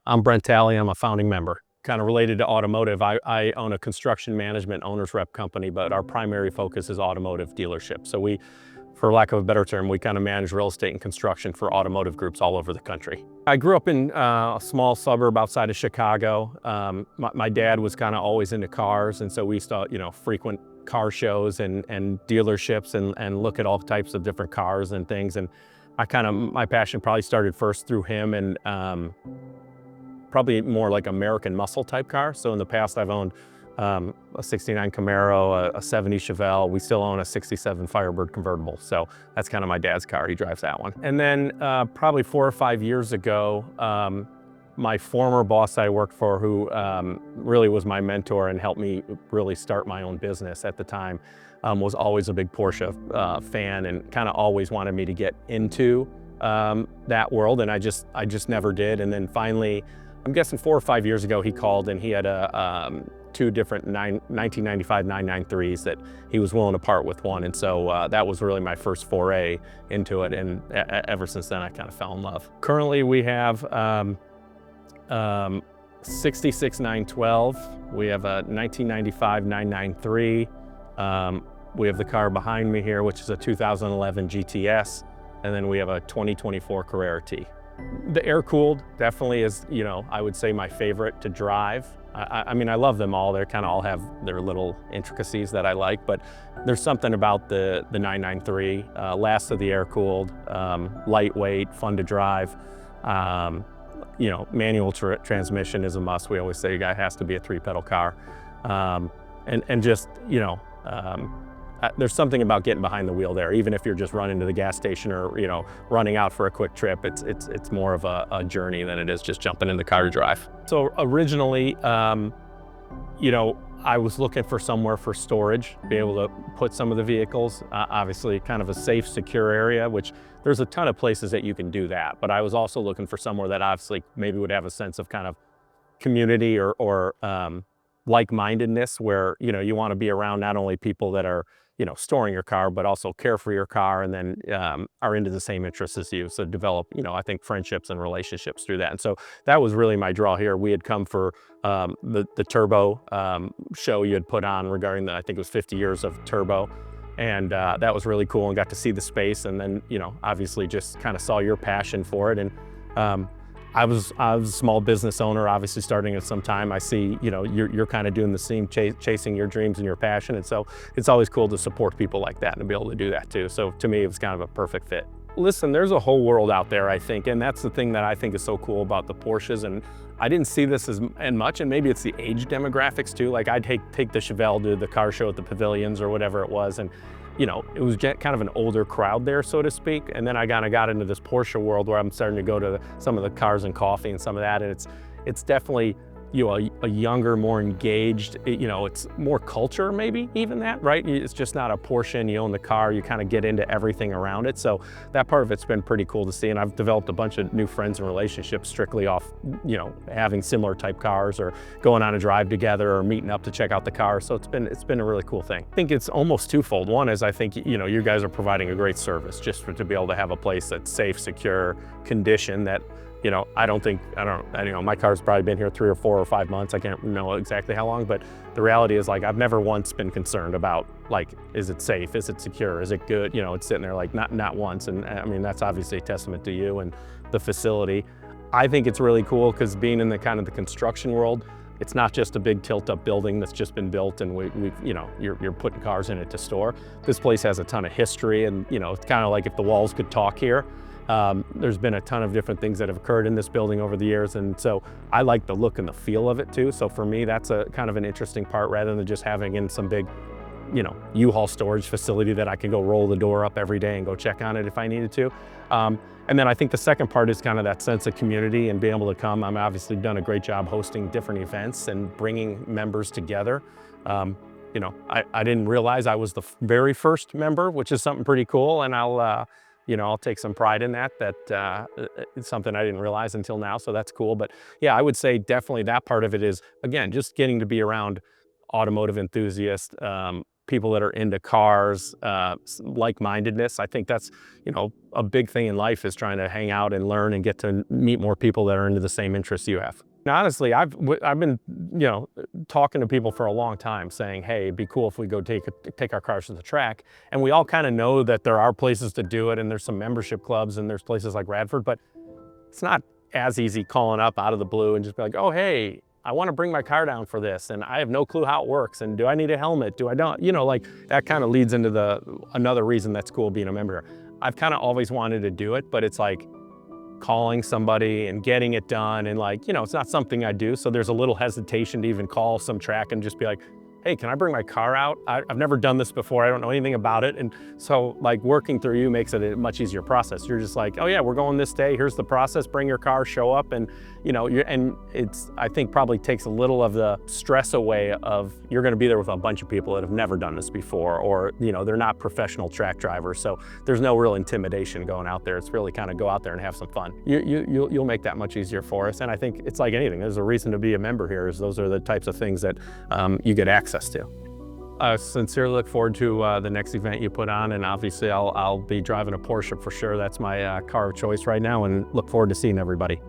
I'm Brent Tally. I'm a founding member. Kind of related to automotive, I own a construction management owner's rep company, but our primary focus is automotive dealership. So we, for lack of a better term, we kind of manage real estate and construction for automotive groups all over the country. I grew up in a small suburb outside of Chicago. My dad was kind of always into cars, and so we used to, frequent car shows and dealerships and look at all types of different cars and things. And my passion probably started first through him and probably more like American muscle type car. So in the past, I've owned a 69 Camaro, a 70 Chevelle. We still own a 67 Firebird convertible. So that's kind of my dad's car. He drives that one. And then probably 4 or 5 years ago, my former boss I worked for, who really was my mentor and helped me really start my own business at the time, was always a big Porsche fan and kind of always wanted me to get into that world. And I just never did. And then finally, I'm guessing 4 or 5 years ago, he called and he had two different 1995 993s that he was willing to part with one. And so that was really my first foray into it. And ever since then, I kind of fell in love. Currently, we have 66 912. We have a 1995 993. We have the car behind me here, which is a 2011 GTS. And then we have a 2024 Carrera T. The air-cooled definitely is, I would say my favorite to drive. I mean, I love them all. They kind of all have their little intricacies that I like, but there's something about the 993, last of the air-cooled, lightweight, fun to drive. Manual transmission is a must. We always say a guy has to be a 3-pedal car. And just, there's something about getting behind the wheel there, even if you're just running to the gas station or, running out for a quick trip. It's more of a journey than it is just jumping in the car to drive. So originally, I was looking for somewhere for storage, be able to put some of the vehicles, obviously kind of a safe, secure area, which there's a ton of places that you can do that. But I was also looking for somewhere that obviously maybe would have a sense of kind of community or like-mindedness, where, you want to be around not only people that are, storing your car, but also care for your car and then are into the same interests as you. So develop, I think friendships and relationships through that. And so that was really my draw here. We had come for the Turbo show you had put on regarding I think it was 50 years of Turbo. And that was really cool and got to see the space. And then, obviously just kind of saw your passion for it. And I was a small business owner, obviously starting at some time. I see, you're kind of doing the same, chasing your dreams and your passion. And so it's always cool to support people like that and to be able to do that too. So to me, it was kind of a perfect fit. Listen, there's a whole world out there, I think. And that's the thing that I think is so cool about the Porsches. And I didn't see this as much, and maybe it's the age demographics too. Like I'd take the Chevelle to the car show at the pavilions or whatever it was. And it was kind of an older crowd there, so to speak. And then I kind of got into this Porsche world where I'm starting to go to some of the Cars and Coffee and some of that. And it's definitely, a younger, more engaged, it's more culture maybe even that, right? It's just not a Porsche and you own the car, you kind of get into everything around it. So that part of it's been pretty cool to see. And I've developed a bunch of new friends and relationships strictly off, having similar type cars or going on a drive together or meeting up to check out the car. So it's been a really cool thing. I think it's almost twofold. One is I think, you guys are providing a great service just to be able to have a place that's safe, secure, condition that, my car's probably been here 3 or 4 or 5 months. I can't know exactly how long, but the reality is like, I've never once been concerned about like, is it safe? Is it secure? Is it good? It's sitting there like not once. And I mean, that's obviously a testament to you and the facility. I think it's really cool because being in the kind of the construction world, it's not just a big tilt-up building that's just been built and you're putting cars in it to store. This place has a ton of history and, it's kind of like if the walls could talk here. There's been a ton of different things that have occurred in this building over the years. And so I like the look and the feel of it too. So for me, that's a kind of an interesting part rather than just having in some big, U-Haul storage facility that I can go roll the door up every day and go check on it if I needed to. And then I think the second part is kind of that sense of community and being able to come. I'm obviously done a great job hosting different events and bringing members together. I didn't realize I was the very first member, which is something pretty cool. And I'll take some pride in that. It's something I didn't realize until now, so that's cool. But yeah, I would say definitely that part of it is, again, just getting to be around automotive enthusiasts, people that are into cars, like-mindedness. I think that's, you know, a big thing in life, is trying to hang out and learn and get to meet more people that are into the same interests you have. And honestly, I've been, you know, talking to people for a long time saying, hey, it'd be cool if we go take our cars to the track. And we all kind of know that there are places to do it, and there's some membership clubs, and there's places like Radford, but it's not as easy calling up out of the blue and just be like, oh, hey, I want to bring my car down for this, and I have no clue how it works, and do I need a helmet? Do I don't? You know, like, that kind of leads into another reason that's cool being a member. I've kind of always wanted to do it, but it's like calling somebody and getting it done, and like, you know, it's not something I do, so there's a little hesitation to even call some track and just be like, hey, can I bring my car out? I've never done this before. I don't know anything about it. And so like working through you makes it a much easier process. You're just like, oh yeah, we're going this day. Here's the process. Bring your car, show up, and you know, and it's, I think probably takes a little of the stress away of, you're going to be there with a bunch of people that have never done this before, or, you know, they're not professional track drivers. So there's no real intimidation going out there. It's really kind of go out there and have some fun. You'll make that much easier for us. And I think it's like anything. There's a reason to be a member here, is those are the types of things that you get access to. I sincerely look forward to the next event you put on, and obviously I'll be driving a Porsche for sure. That's my car of choice right now, and look forward to seeing everybody.